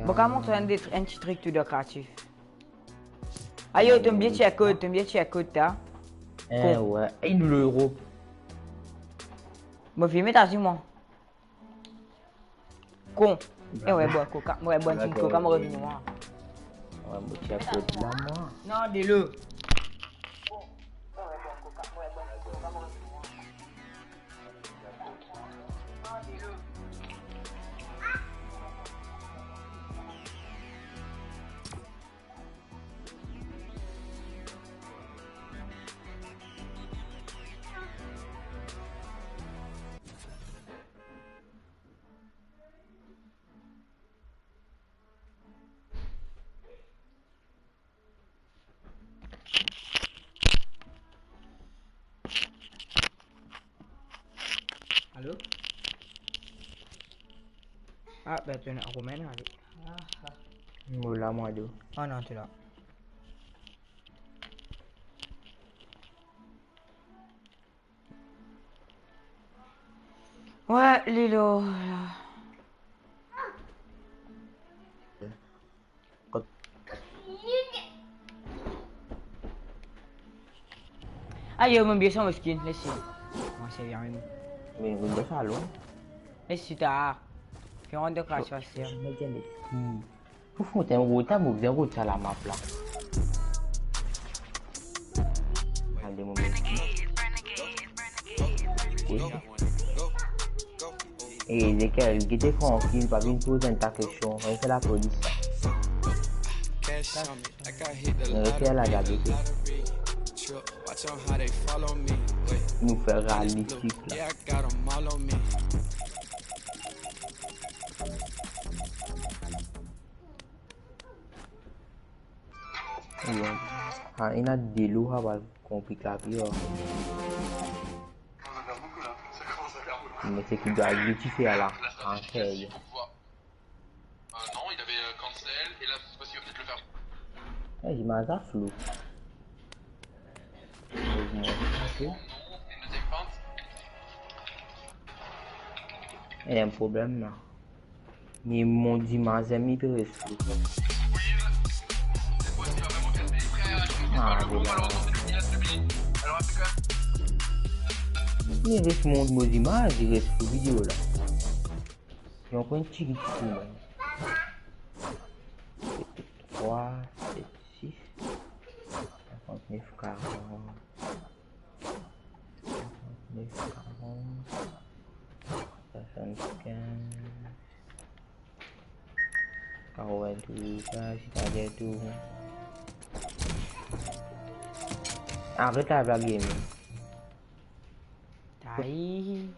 Bon, comment tu as un petit truc tout décoratif? Aïe, t'aimes bien check-out, t'as? Ouais, et nous l'euro. Bon, viens, mets moi. Con. Eh ouais, bon, coca, ouais, bon, team coca, moi, revenu, moi. Ouais, moi, check-out là, moi. Non, dis-le. Allô? Ah, ben tu es en Romain, allez. Moi, là, moi, deux. Oh non, tu es là. Ouais, Lilo. Ah, yo, mon bien, son skin, laisse-y. Moi, c'est bien, même. Mais vous ne salon. Laisse-y, t'as. Fais un de classe, c'est. Vous foutez un gros tabou, vous avez ça la map là. Allez, mon bien. Et dès qu'elle était tranquille, pas une pause ta question, c'est la police. C'est la garde. Nous faire râler là. Il y a des lots qui vont compliquer la vie. Mais c'est qu'il doit rectifier à la non, il avait cancel et là cette fois-ci il va peut-être le faire. Il m'a flou. Il y a un problème là. Mais mon dimanche, il peut rester. Il reste mon image, il reste la vidéo là. Il y a un point de tir ici. 3, 7, 6, 59, 40. 59, 40. 75. 42, c'est-à-dire tout. Arrête la game. Aïe.